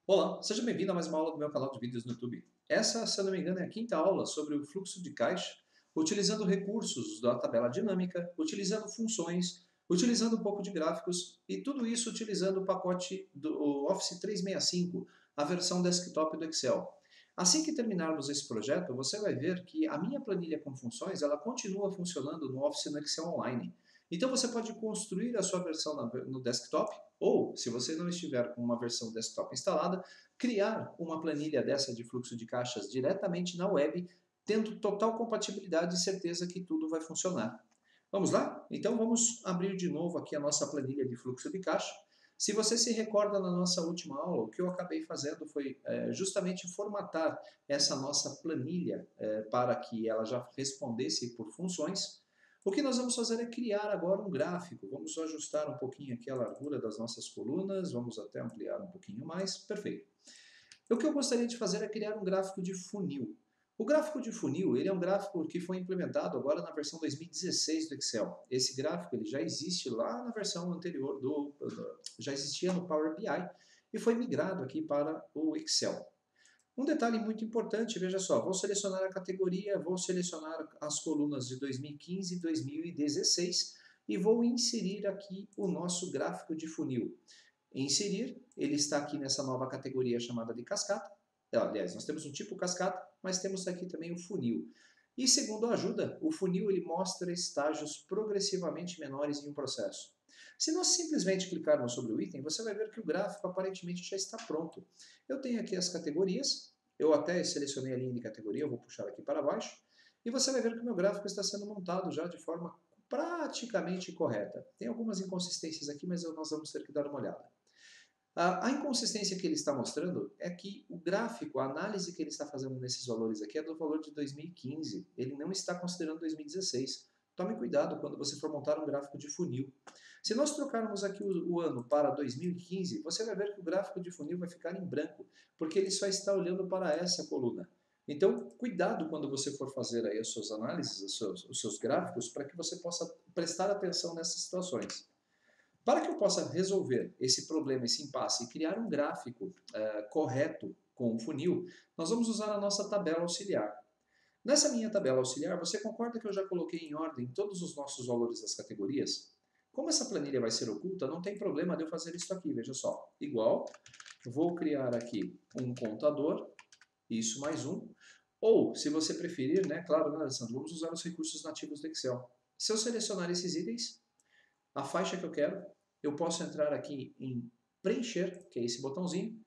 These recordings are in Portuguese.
Olá, seja bem-vindo a mais uma aula do meu canal de vídeos no YouTube. Essa, se eu não me engano, é a quinta aula sobre o fluxo de caixa, utilizando recursos da tabela dinâmica, utilizando funções, utilizando um pouco de gráficos e tudo isso utilizando o pacote do Office 365, a versão desktop do Excel. Assim que terminarmos esse projeto, você vai ver que a minha planilha com funções ela continua funcionando no Office no Excel Online. Então você pode construir a sua versão no desktop ou, se você não estiver com uma versão desktop instalada, criar uma planilha dessa de fluxo de caixas diretamente na web, tendo total compatibilidade e certeza que tudo vai funcionar. Vamos lá? Então vamos abrir de novo aqui a nossa planilha de fluxo de caixa. Se você se recorda na nossa última aula, o que eu acabei fazendo foi justamente formatar essa nossa planilha para que ela já respondesse por funções. O que nós vamos fazer é criar agora um gráfico. Vamos ajustar um pouquinho aqui a largura das nossas colunas, vamos até ampliar um pouquinho mais. Perfeito. O que eu gostaria de fazer é criar um gráfico de funil. O gráfico de funil ele é um gráfico que foi implementado agora na versão 2016 do Excel. Esse gráfico ele já existe lá na versão anterior, já existia no Power BI e foi migrado aqui para o Excel. Um detalhe muito importante, veja só, vou selecionar a categoria, vou selecionar as colunas de 2015 e 2016 e vou inserir aqui o nosso gráfico de funil. Inserir, ele está aqui nessa nova categoria chamada de cascata. Aliás, nós temos um tipo cascata, mas temos aqui também o funil. E segundo a ajuda, o funil ele mostra estágios progressivamente menores em um processo. Se nós simplesmente clicarmos sobre o item, você vai ver que o gráfico aparentemente já está pronto. Eu tenho aqui as categorias, eu até selecionei a linha de categoria, eu vou puxar aqui para baixo, e você vai ver que o meu gráfico está sendo montado já de forma praticamente correta. Tem algumas inconsistências aqui, mas nós vamos ter que dar uma olhada. A inconsistência que ele está mostrando é que o gráfico, a análise que ele está fazendo nesses valores aqui é do valor de 2015. Ele não está considerando 2016. Tome cuidado quando você for montar um gráfico de funil. Se nós trocarmos aqui o ano para 2015, você vai ver que o gráfico de funil vai ficar em branco, porque ele só está olhando para essa coluna. Então, cuidado quando você for fazer aí as suas análises, os seus gráficos, para que você possa prestar atenção nessas situações. Para que eu possa resolver esse problema, esse impasse e criar um gráfico correto com o funil, nós vamos usar a nossa tabela auxiliar. Nessa minha tabela auxiliar, você concorda que eu já coloquei em ordem todos os nossos valores das categorias? Como essa planilha vai ser oculta, não tem problema de eu fazer isso aqui, veja só. Igual, vou criar aqui um contador, isso mais um. Ou, se você preferir, né, claro, né, Alessandro, vamos usar os recursos nativos do Excel. Se eu selecionar esses itens, a faixa que eu quero, eu posso entrar aqui em preencher, que é esse botãozinho,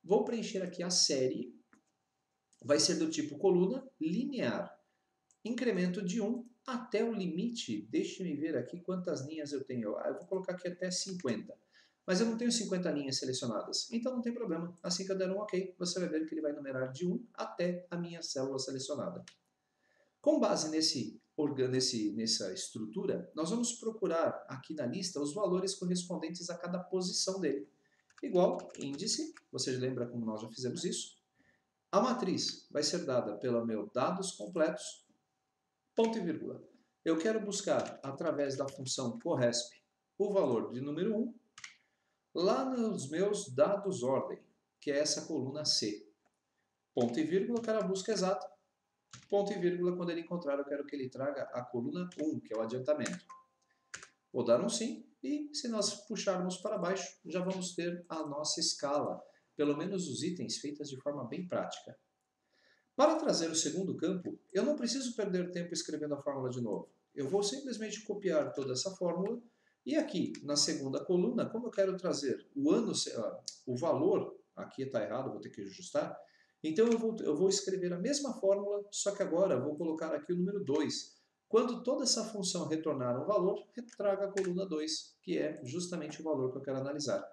vou preencher aqui a série, vai ser do tipo coluna linear, incremento de 1 até o limite, deixe-me ver aqui quantas linhas eu tenho, eu vou colocar aqui até 50, mas eu não tenho 50 linhas selecionadas, então não tem problema, assim que eu der um OK, você vai ver que ele vai numerar de 1 até a minha célula selecionada. Com base nessa estrutura, nós vamos procurar aqui na lista os valores correspondentes a cada posição dele. Igual índice, você lembra como nós já fizemos isso? A matriz vai ser dada pelo meu dados completos, ponto e vírgula. Eu quero buscar, através da função corresp, o valor de número 1, lá nos meus dados ordem, que é essa coluna C. Ponto e vírgula, eu quero a busca exata. Ponto e vírgula, quando ele encontrar, eu quero que ele traga a coluna 1, que é o adiantamento. Vou dar um sim, e se nós puxarmos para baixo, já vamos ter a nossa escala, pelo menos os itens feitas de forma bem prática. Para trazer o segundo campo, eu não preciso perder tempo escrevendo a fórmula de novo. Eu vou simplesmente copiar toda essa fórmula, e aqui, na segunda coluna, como eu quero trazer o valor, aqui está errado, vou ter que ajustar, então eu vou escrever a mesma fórmula, só que agora vou colocar aqui o número 2. Quando toda essa função retornar um valor, retraga a coluna 2, que é justamente o valor que eu quero analisar.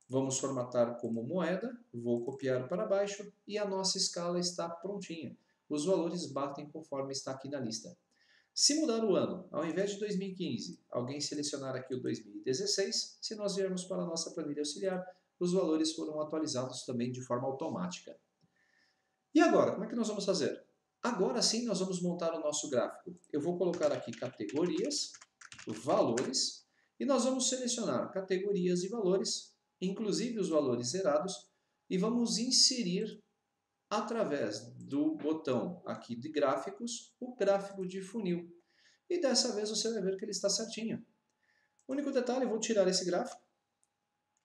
Vamos formatar como moeda, vou copiar para baixo e a nossa escala está prontinha. Os valores batem conforme está aqui na lista. Se mudar o ano, ao invés de 2015, alguém selecionar aqui o 2016, se nós viermos para a nossa planilha auxiliar, os valores foram atualizados também de forma automática. E agora, como é que nós vamos fazer? Agora sim nós vamos montar o nosso gráfico. Eu vou colocar aqui categorias, valores, E nós vamos selecionar categorias e valores, inclusive os valores zerados, e vamos inserir através do botão aqui de gráficos, o gráfico de funil. E dessa vez você vai ver que ele está certinho. O único detalhe, eu vou tirar esse gráfico,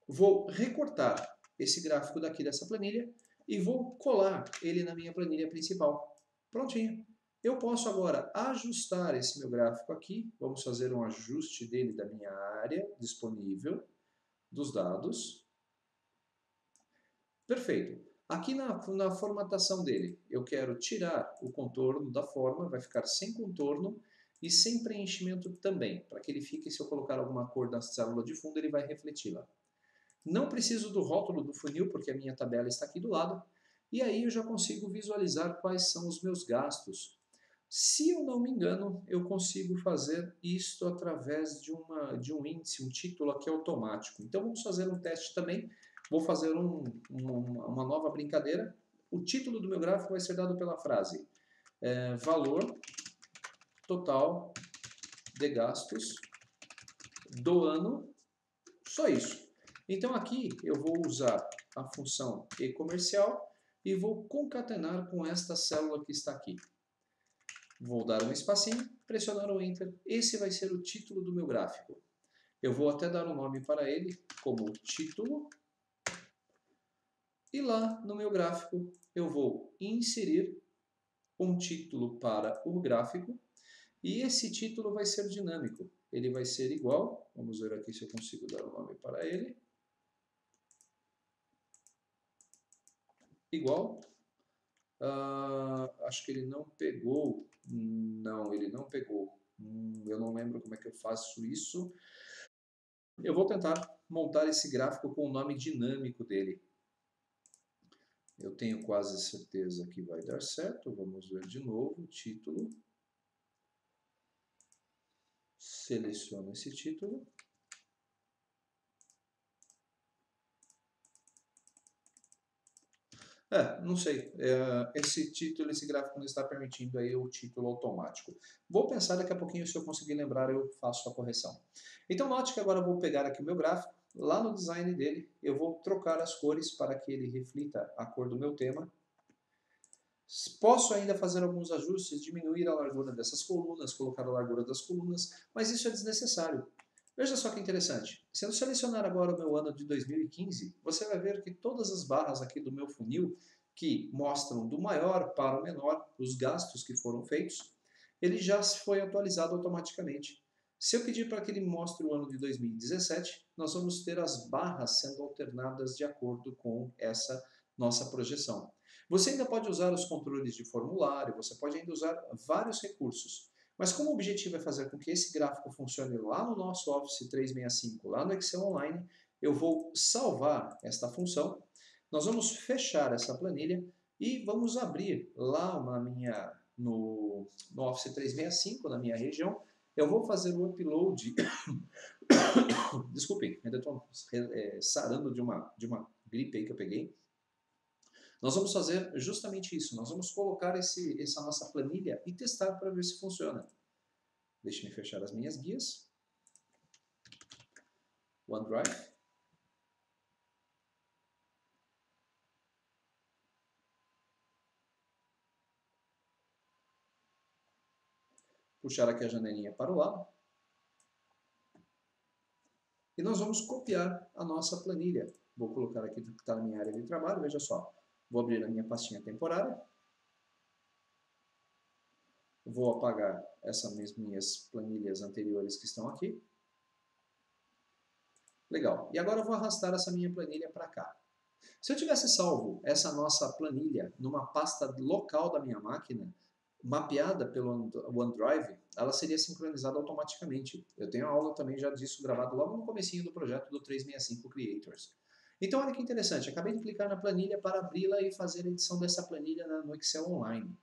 vou recortar esse gráfico daqui dessa planilha e vou colar ele na minha planilha principal. Prontinho. Eu posso agora ajustar esse meu gráfico aqui, vamos fazer um ajuste dele da minha área disponível, dos dados. Perfeito. Aqui na formatação dele, eu quero tirar o contorno da forma, vai ficar sem contorno e sem preenchimento também, para que ele fique, se eu colocar alguma cor na célula de fundo, ele vai refletir lá. Não preciso do rótulo do funil, porque a minha tabela está aqui do lado, e aí eu já consigo visualizar quais são os meus gastos. Se eu não me engano, eu consigo fazer isto através de um índice, um título aqui automático. Então vamos fazer um teste também. Vou fazer uma nova brincadeira. O título do meu gráfico vai ser dado pela frase valor total de gastos do ano, só isso. Então aqui eu vou usar a função e-comercial e vou concatenar com esta célula que está aqui. Vou dar um espacinho, pressionar o Enter. Esse vai ser o título do meu gráfico. Eu vou até dar um nome para ele, como título. E lá no meu gráfico eu vou inserir um título para o gráfico. E esse título vai ser dinâmico. Ele vai ser igual, vamos ver aqui se eu consigo dar um nome para ele. Igual. Acho que ele não pegou. Não, ele não pegou. Eu não lembro como é que eu faço isso. Eu vou tentar montar esse gráfico com o nome dinâmico dele. Eu tenho quase certeza que vai dar certo. Vamos ver de novo. Título. Seleciono esse título. Não sei. Esse título, esse gráfico não está permitindo aí o título automático. Vou pensar daqui a pouquinho, se eu conseguir lembrar, eu faço a correção. Então note que agora eu vou pegar aqui o meu gráfico, lá no design dele, eu vou trocar as cores para que ele reflita a cor do meu tema. Posso ainda fazer alguns ajustes, diminuir a largura dessas colunas, colocar a largura das colunas, mas isso é desnecessário. Veja só que interessante. Se eu selecionar agora o meu ano de 2015, você vai ver que todas as barras aqui do meu funil, que mostram do maior para o menor os gastos que foram feitos, ele já foi atualizado automaticamente. Se eu pedir para que ele mostre o ano de 2017, nós vamos ter as barras sendo alternadas de acordo com essa nossa projeção. Você ainda pode usar os controles de formulário, você pode ainda usar vários recursos. Mas como o objetivo é fazer com que esse gráfico funcione lá no nosso Office 365, lá no Excel Online, eu vou salvar esta função. Nós vamos fechar essa planilha e vamos abrir lá no Office 365, na minha região. Eu vou fazer o upload. Desculpem, ainda estou sarando de uma gripe aí que eu peguei. Nós vamos fazer justamente isso. Nós vamos colocar essa nossa planilha e testar para ver se funciona. Deixe-me fechar as minhas guias. OneDrive. Puxar aqui a janelinha para o lado. E nós vamos copiar a nossa planilha. Vou colocar aqui que está na minha área de trabalho, veja só. Vou abrir a minha pastinha temporária. Vou apagar essas minhas planilhas anteriores que estão aqui. Legal. E agora eu vou arrastar essa minha planilha para cá. Se eu tivesse salvo essa nossa planilha numa pasta local da minha máquina, mapeada pelo OneDrive, ela seria sincronizada automaticamente. Eu tenho aula também já disso gravado logo no comecinho do projeto do 365 Creators. Então olha que interessante, acabei de clicar na planilha para abri-la e fazer a edição dessa planilha no Excel Online.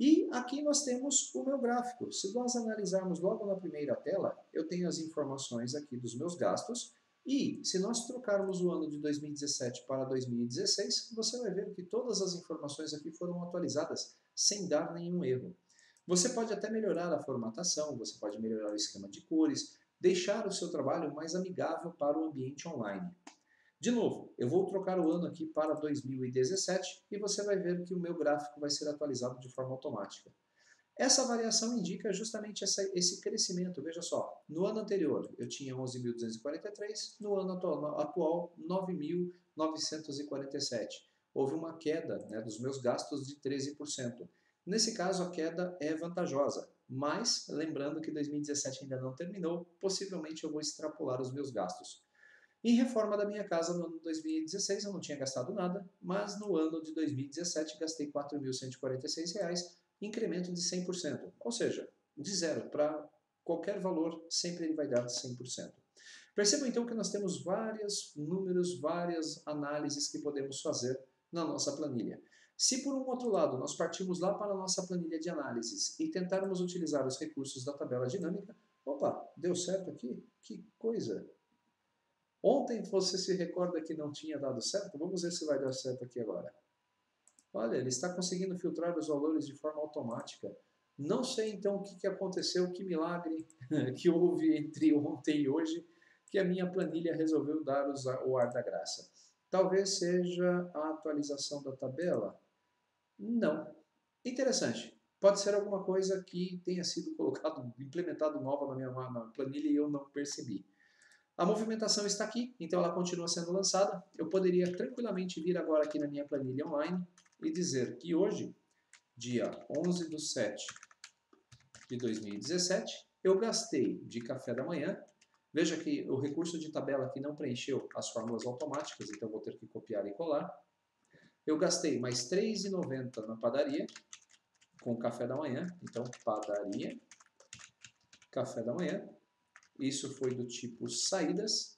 E aqui nós temos o meu gráfico. Se nós analisarmos logo na primeira tela, eu tenho as informações aqui dos meus gastos. E se nós trocarmos o ano de 2017 para 2016, você vai ver que todas as informações aqui foram atualizadas sem dar nenhum erro. Você pode até melhorar a formatação, você pode melhorar o esquema de cores, deixar o seu trabalho mais amigável para o ambiente online. De novo, eu vou trocar o ano aqui para 2017 e você vai ver que o meu gráfico vai ser atualizado de forma automática. Essa variação indica justamente esse crescimento. Veja só, no ano anterior eu tinha 11.243, no ano atual 9.947. Houve uma queda, né, dos meus gastos de 13%. Nesse caso a queda é vantajosa, mas lembrando que 2017 ainda não terminou, possivelmente eu vou extrapolar os meus gastos. Em reforma da minha casa no ano de 2016 eu não tinha gastado nada, mas no ano de 2017 gastei R$ 4.146, incremento de 100%. Ou seja, de zero para qualquer valor, sempre ele vai dar 100%. Percebam então que nós temos vários números, várias análises que podemos fazer na nossa planilha. Se por um outro lado nós partirmos lá para a nossa planilha de análises e tentarmos utilizar os recursos da tabela dinâmica, opa, deu certo aqui? Que coisa! Ontem você se recorda que não tinha dado certo? Vamos ver se vai dar certo aqui agora. Olha, ele está conseguindo filtrar os valores de forma automática. Não sei então o que aconteceu, que milagre que houve entre ontem e hoje, que a minha planilha resolveu dar o ar da graça. Talvez seja a atualização da tabela? Não. Interessante. Pode ser alguma coisa que tenha sido colocado, implementado nova na minha planilha e eu não percebi. A movimentação está aqui, então ela continua sendo lançada. Eu poderia tranquilamente vir agora aqui na minha planilha online e dizer que hoje, dia 11/7 de 2017, eu gastei de café da manhã. Veja que o recurso de tabela aqui não preencheu as fórmulas automáticas, então vou ter que copiar e colar. Eu gastei mais R$ 3,90 na padaria, com café da manhã. Então, padaria, café da manhã. Isso foi do tipo saídas.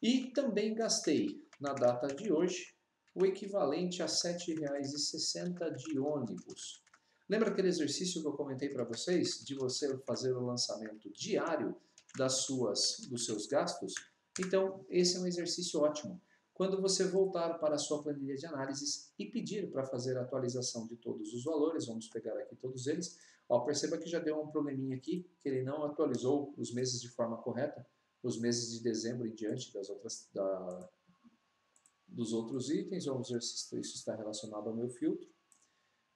E também gastei, na data de hoje, o equivalente a R$ 7,60 de ônibus. Lembra aquele exercício que eu comentei para vocês, de você fazer o lançamento diário dos seus gastos? Então, esse é um exercício ótimo. Quando você voltar para a sua planilha de análises e pedir para fazer a atualização de todos os valores, vamos pegar aqui todos eles, ó, perceba que já deu um probleminha aqui, que ele não atualizou os meses de forma correta, os meses de dezembro em diante dos outros itens. Vamos ver se isso está relacionado ao meu filtro.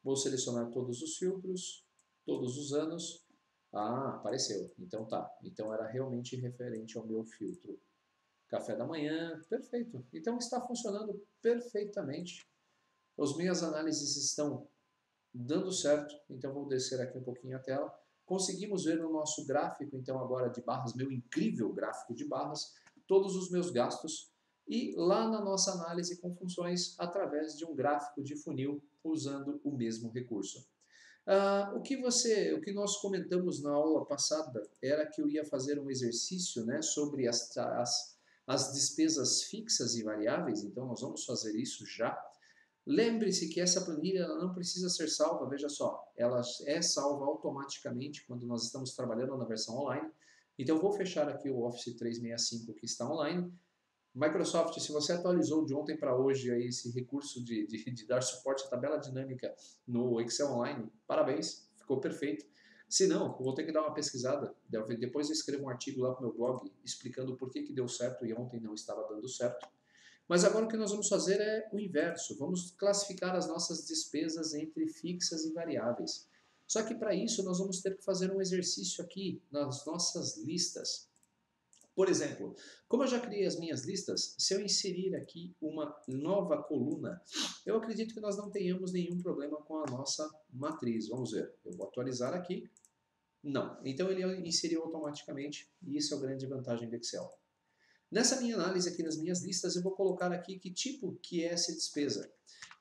Vou selecionar todos os filtros, todos os anos. Ah, apareceu. Então tá. Então era realmente referente ao meu filtro. Café da manhã, perfeito. Então está funcionando perfeitamente. As minhas análises estão dando certo. Então vou descer aqui um pouquinho a tela. Conseguimos ver no nosso gráfico, então agora de barras, meu incrível gráfico de barras, todos os meus gastos e lá na nossa análise com funções através de um gráfico de funil usando o mesmo recurso. O que nós comentamos na aula passada era que eu ia fazer um exercício, né, sobre as despesas fixas e variáveis, então nós vamos fazer isso já. Lembre-se que essa planilha ela não precisa ser salva, veja só, ela é salva automaticamente quando nós estamos trabalhando na versão online. Então eu vou fechar aqui o Office 365 que está online. Microsoft, se você atualizou de ontem para hoje aí esse recurso de dar suporte à tabela dinâmica no Excel Online, parabéns, ficou perfeito. Se não, vou ter que dar uma pesquisada, depois eu escrevo um artigo lá para o meu blog explicando por que deu certo e ontem não estava dando certo. Mas agora o que nós vamos fazer é o inverso, vamos classificar as nossas despesas entre fixas e variáveis. Só que para isso nós vamos ter que fazer um exercício aqui nas nossas listas. Por exemplo, como eu já criei as minhas listas, se eu inserir aqui uma nova coluna, eu acredito que nós não tenhamos nenhum problema com a nossa matriz. Vamos ver, eu vou atualizar aqui. Não, então ele inseriu automaticamente e isso é a grande vantagem do Excel. Nessa minha análise aqui nas minhas listas, eu vou colocar aqui que tipo que é essa despesa.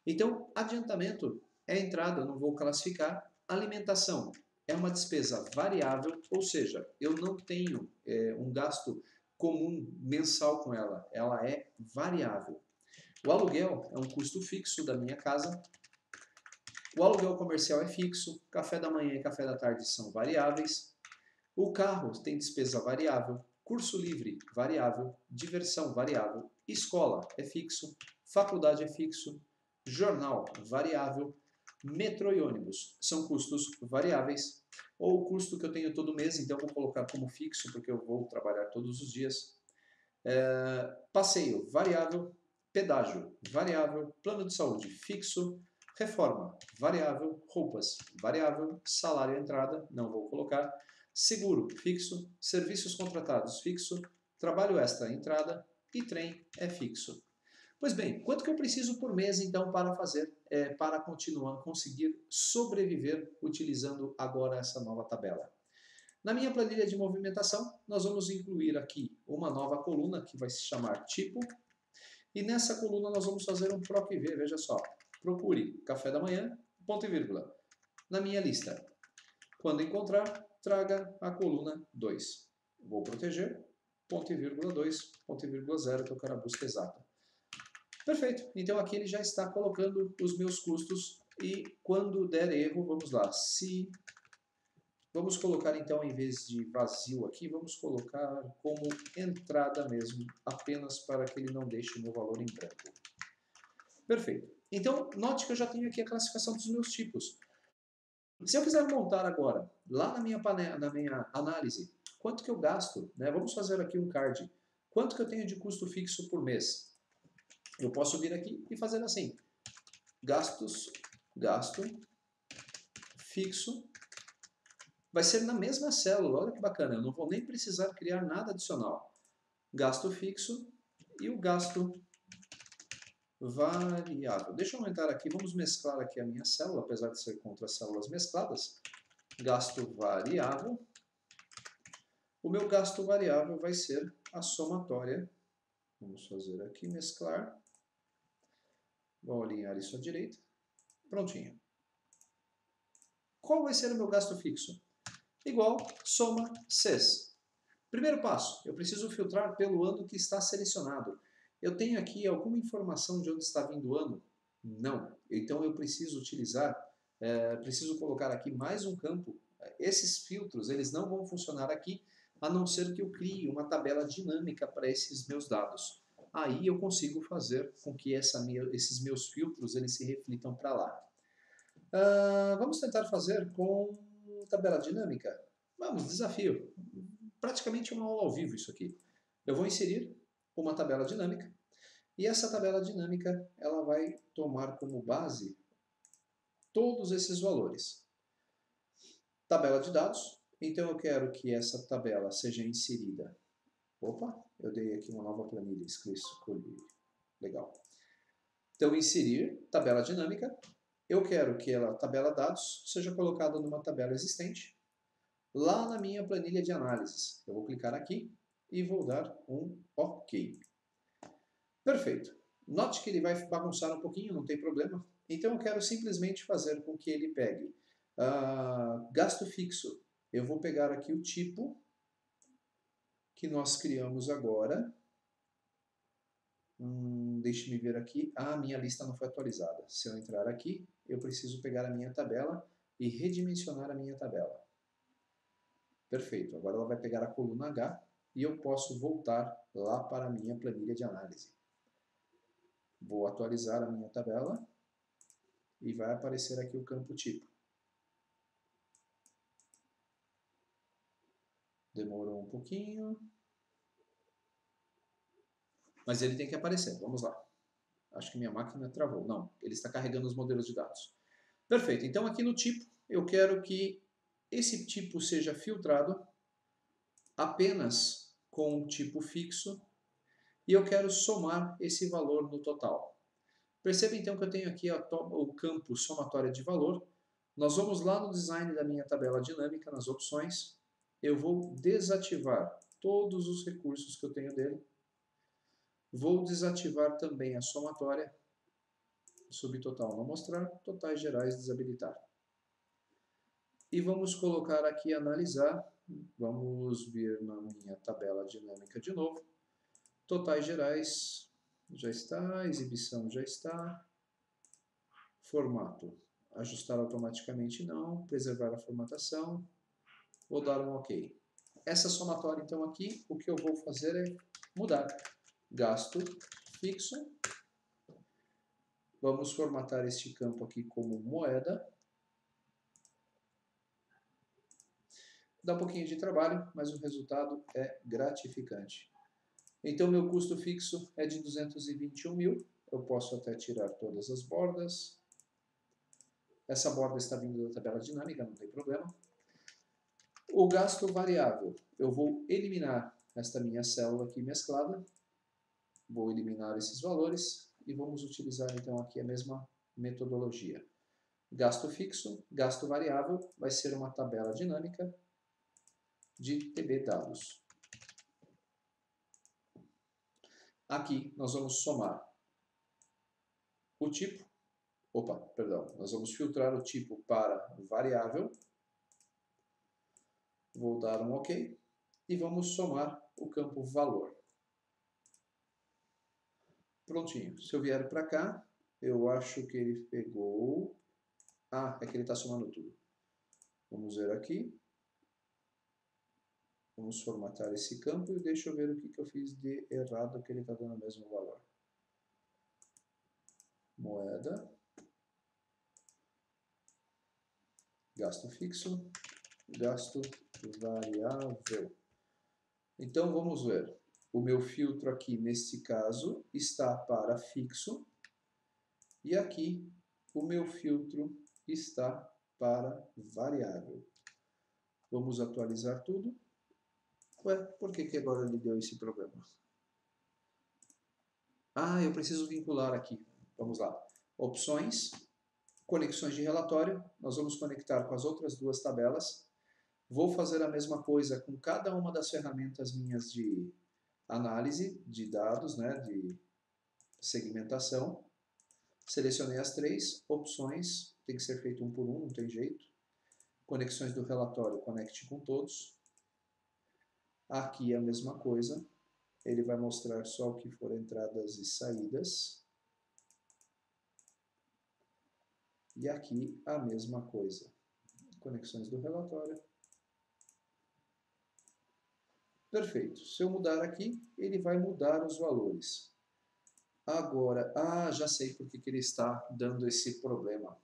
Então, adiantamento é entrada, eu não vou classificar. Alimentação é uma despesa variável, ou seja, eu não tenho um gasto comum mensal com ela, ela é variável. O aluguel é um custo fixo da minha casa. O aluguel comercial é fixo, café da manhã e café da tarde são variáveis. O carro tem despesa variável, curso livre variável, diversão variável, escola é fixo, faculdade é fixo, jornal variável, Metrô e ônibus são custos variáveis, ou o custo que eu tenho todo mês, então vou colocar como fixo, porque eu vou trabalhar todos os dias. Passeio, variável. Pedágio, variável. Plano de saúde, fixo. Reforma, variável. Roupas, variável. Salário entrada, não vou colocar. Seguro, fixo. Serviços contratados, fixo. Trabalho extra, entrada. E trem é fixo. Pois bem, quanto que eu preciso por mês, então, para para continuar, conseguir sobreviver utilizando agora essa nova tabela? Na minha planilha de movimentação, nós vamos incluir aqui uma nova coluna que vai se chamar tipo. E nessa coluna nós vamos fazer um PROC-V, veja só. Procure café da manhã, ponto e vírgula. Na minha lista. Quando encontrar, traga a coluna 2. Vou proteger, ponto e vírgula 2, ponto e vírgula 0, que eu quero a busca exata. Perfeito. Então aqui ele já está colocando os meus custos e quando der erro, vamos lá. Vamos colocar então, em vez de vazio aqui, vamos colocar como entrada mesmo, apenas para que ele não deixe o meu valor em branco. Perfeito. Então, note que eu já tenho aqui a classificação dos meus tipos. Se eu quiser montar agora, lá na minha análise, quanto que eu gasto, né? Vamos fazer aqui um card. Quanto que eu tenho de custo fixo por mês? Eu posso vir aqui e fazer assim. Gasto fixo. Vai ser na mesma célula, olha que bacana, eu não vou nem precisar criar nada adicional. Gasto fixo e o gasto variável. Deixa eu aumentar aqui, vamos mesclar aqui a minha célula, apesar de ser contra as células mescladas. Gasto variável. O meu gasto variável vai ser a somatória. Vamos fazer aqui, mesclar. Vou alinhar isso à direita. Prontinho. Qual vai ser o meu gasto fixo? Igual soma Cs. Primeiro passo, eu preciso filtrar pelo ano que está selecionado. Eu tenho aqui alguma informação de onde está vindo o ano? Não. Então eu preciso preciso colocar aqui mais um campo. Esses filtros, eles não vão funcionar aqui, a não ser que eu crie uma tabela dinâmica para esses meus dados. Aí eu consigo fazer com que esses meus filtros eles se reflitam para lá. Vamos tentar fazer com tabela dinâmica? Vamos, desafio. Praticamente uma aula ao vivo isso aqui. Eu vou inserir uma tabela dinâmica e essa tabela dinâmica ela vai tomar como base todos esses valores. Tabela de dados. Então eu quero que essa tabela seja inserida. Opa, eu dei aqui uma nova planilha, escolhi. Legal. Então inserir tabela dinâmica. Eu quero que a tabela dados seja colocada numa tabela existente, lá na minha planilha de análises. Eu vou clicar aqui e vou dar um OK. Perfeito. Note que ele vai bagunçar um pouquinho, não tem problema. Então eu quero simplesmente fazer com que ele pegue gasto fixo. Eu vou pegar aqui o tipo que nós criamos agora. Deixe-me ver aqui. Minha lista não foi atualizada. Se eu entrar aqui, eu preciso pegar a minha tabela e redimensionar a minha tabela. Perfeito. Agora ela vai pegar a coluna H e eu posso voltar lá para a minha planilha de análise. Vou atualizar a minha tabela e vai aparecer aqui o campo tipo. Demorou um pouquinho. Mas ele tem que aparecer. Vamos lá. Acho que minha máquina travou. Não, ele está carregando os modelos de dados. Perfeito. Então aqui no tipo, eu quero que esse tipo seja filtrado apenas com o tipo fixo e eu quero somar esse valor no total. Perceba então que eu tenho aqui o campo somatória de valor. Nós vamos lá no design da minha tabela dinâmica, nas opções. Eu vou desativar todos os recursos que eu tenho dele. Vou desativar também a somatória. Subtotal não mostrar, totais gerais desabilitar. E vamos colocar aqui analisar. Vamos vir na minha tabela dinâmica de novo. Totais gerais já está, exibição já está. Formato, ajustar automaticamente não, preservar a formatação. Vou dar um OK. Essa somatória então aqui, o que eu vou fazer é mudar. Gasto fixo. Vamos formatar este campo aqui como moeda. Dá um pouquinho de trabalho, mas o resultado é gratificante. Então, meu custo fixo é de 221 mil. Eu posso até tirar todas as bordas. Essa borda está vindo da tabela dinâmica, não tem problema. O gasto variável, eu vou eliminar esta minha célula aqui mesclada. Vou eliminar esses valores e vamos utilizar então aqui a mesma metodologia. Gasto fixo, gasto variável, vai ser uma tabela dinâmica de TB dados. Aqui nós vamos somar o tipo, nós vamos filtrar o tipo para variável. Vou dar um OK e vamos somar o campo valor. Prontinho. Se eu vier para cá, eu acho que ele pegou... Ah, é que ele está somando tudo. Vamos ver aqui. Vamos formatar esse campo e deixa eu ver o que eu fiz de errado, que ele está dando o mesmo valor. Moeda. Gasto fixo. Gasto variável. Então vamos ver. O meu filtro aqui, nesse caso, está para fixo. E aqui, o meu filtro está para variável. Vamos atualizar tudo. Ué, por que agora ele deu esse problema? Ah, eu preciso vincular aqui. Vamos lá. Opções, conexões de relatório. Nós vamos conectar com as outras duas tabelas. Vou fazer a mesma coisa com cada uma das ferramentas minhas de análise de dados, né, de segmentação. Selecionei as três opções. Tem que ser feito um por um, não tem jeito. Conexões do relatório, conecte com todos. Aqui a mesma coisa, ele vai mostrar só o que for entradas e saídas. E aqui a mesma coisa, conexões do relatório. Perfeito, se eu mudar aqui, ele vai mudar os valores. Agora, já sei por que ele está dando esse problema.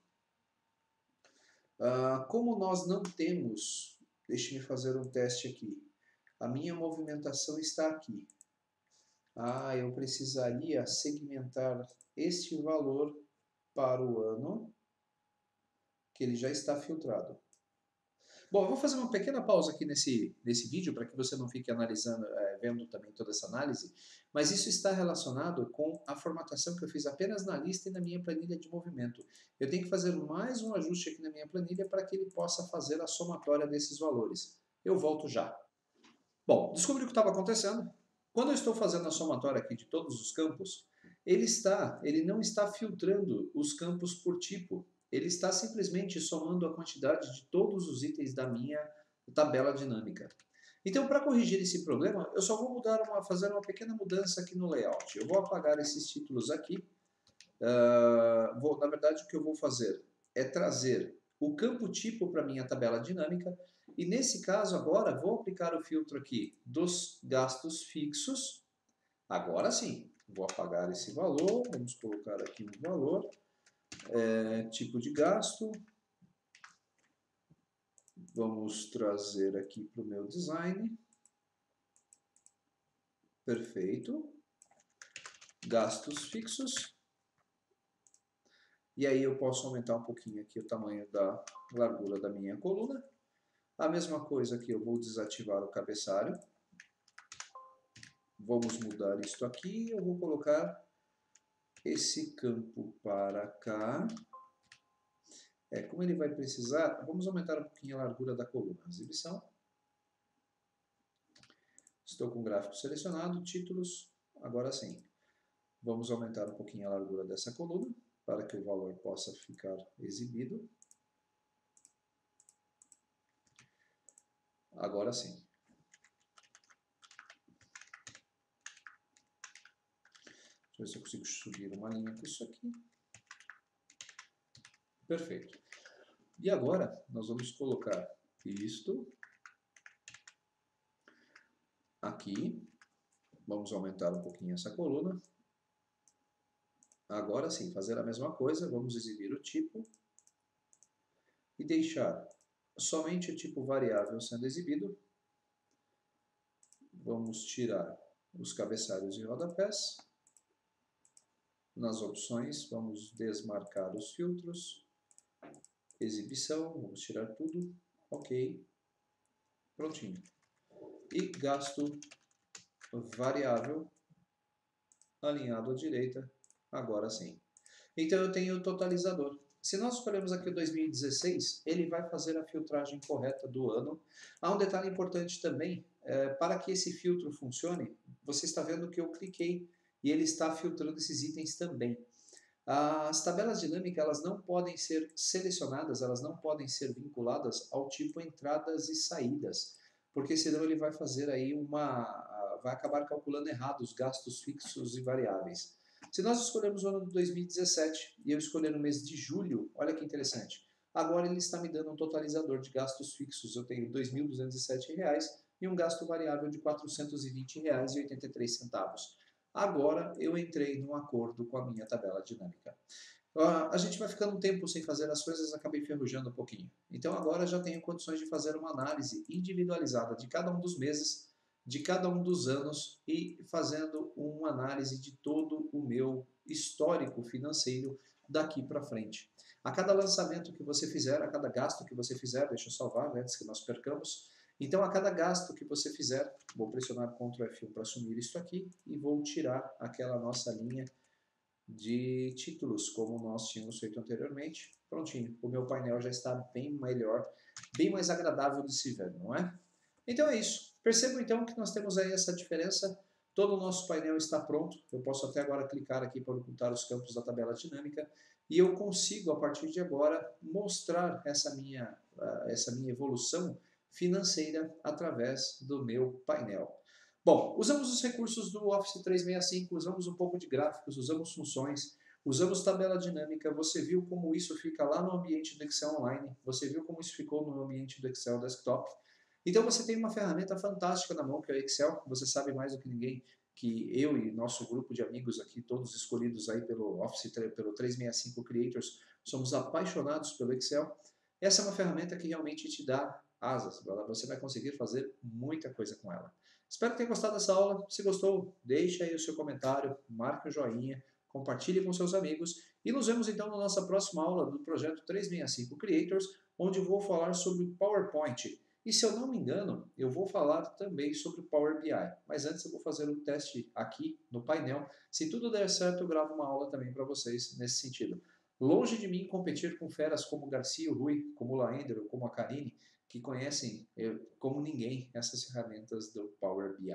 Como nós não temos, deixe-me fazer um teste aqui. A minha movimentação está aqui. Eu precisaria segmentar este valor para o ano, que ele já está filtrado. Bom, eu vou fazer uma pequena pausa aqui nesse vídeo, para que você não fique analisando, vendo também toda essa análise, mas isso está relacionado com a formatação que eu fiz apenas na lista e na minha planilha de movimento. Eu tenho que fazer mais um ajuste aqui na minha planilha para que ele possa fazer a somatória desses valores. Eu volto já. Bom, descobri o que estava acontecendo. Quando eu estou fazendo a somatória aqui de todos os campos, ele não está filtrando os campos por tipo. Ele está simplesmente somando a quantidade de todos os itens da minha tabela dinâmica. Então, para corrigir esse problema, eu só vou fazer uma pequena mudança aqui no layout. Eu vou apagar esses títulos aqui. Na verdade, o que eu vou fazer é trazer o campo tipo para a minha tabela dinâmica. E nesse caso agora, vou aplicar o filtro aqui dos gastos fixos. Agora sim, vou apagar esse valor, vamos colocar aqui um valor, tipo de gasto. Vamos trazer aqui para o meu design. Perfeito. Gastos fixos. E aí eu posso aumentar um pouquinho aqui o tamanho da largura da minha coluna. A mesma coisa aqui, eu vou desativar o cabeçalho. Vamos mudar isto aqui, eu vou colocar esse campo para cá. Como ele vai precisar, vamos aumentar um pouquinho a largura da coluna. Exibição. Estou com o gráfico selecionado, títulos, agora sim. Vamos aumentar um pouquinho a largura dessa coluna, para que o valor possa ficar exibido. Agora sim. Deixa eu ver se eu consigo subir uma linha com isso aqui. Perfeito. E agora, nós vamos colocar isto aqui. Vamos aumentar um pouquinho essa coluna. Agora sim, fazer a mesma coisa, vamos exibir o tipo e deixar somente o tipo variável sendo exibido. Vamos tirar os cabeçalhos e rodapés. Nas opções, vamos desmarcar os filtros. Exibição, vamos tirar tudo. Ok. Prontinho. E gasto variável alinhado à direita, agora sim. Então eu tenho o totalizador. Se nós escolhermos aqui o 2016, ele vai fazer a filtragem correta do ano. Há um detalhe importante também, para que esse filtro funcione, você está vendo que eu cliquei e ele está filtrando esses itens também. As tabelas dinâmicas elas não podem ser selecionadas, elas não podem ser vinculadas ao tipo entradas e saídas, porque senão ele vai fazer aí vai acabar calculando errado os gastos fixos e variáveis. Se nós escolhermos o ano de 2017 e eu escolher no mês de julho, olha que interessante. Agora ele está me dando um totalizador de gastos fixos. Eu tenho R$ 2.207 e um gasto variável de R$ 420,83. Agora eu entrei num acordo com a minha tabela dinâmica. A gente vai ficando um tempo sem fazer as coisas, acabei enferrujando um pouquinho. Então agora já tenho condições de fazer uma análise individualizada de cada um dos meses, de cada um dos anos e fazendo uma análise de todo o meu histórico financeiro daqui para frente. A cada lançamento que você fizer, a cada gasto que você fizer, deixa eu salvar antes que nós percamos. Então, a cada gasto que você fizer, vou pressionar Ctrl F1 para assumir isso aqui e vou tirar aquela nossa linha de títulos, como nós tínhamos feito anteriormente. Prontinho, o meu painel já está bem melhor, bem mais agradável de se ver, não é? Então é isso. Percebam então que nós temos aí essa diferença. Todo o nosso painel está pronto. Eu posso até agora clicar aqui para ocultar os campos da tabela dinâmica e eu consigo, a partir de agora, mostrar essa minha evolução financeira através do meu painel. Bom, usamos os recursos do Office 365, usamos um pouco de gráficos, usamos funções, usamos tabela dinâmica. Você viu como isso fica lá no ambiente do Excel Online, você viu como isso ficou no ambiente do Excel Desktop. Então você tem uma ferramenta fantástica na mão, que é o Excel. Você sabe mais do que ninguém que eu e nosso grupo de amigos aqui, todos escolhidos aí pelo Office, pelo 365 Creators, somos apaixonados pelo Excel. Essa é uma ferramenta que realmente te dá asas. Você vai conseguir fazer muita coisa com ela. Espero que tenha gostado dessa aula. Se gostou, deixe aí o seu comentário, marque o joinha, compartilhe com seus amigos e nos vemos então na nossa próxima aula do projeto 365 Creators, onde eu vou falar sobre PowerPoint. E se eu não me engano, eu vou falar também sobre o Power BI. Mas antes eu vou fazer um teste aqui no painel. Se tudo der certo, eu gravo uma aula também para vocês nesse sentido. Longe de mim competir com feras como Garcia, o Rui, como o Laender ou como a Karine, que conhecem como ninguém essas ferramentas do Power BI.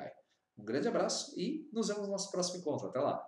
Um grande abraço e nos vemos no nosso próximo encontro. Até lá!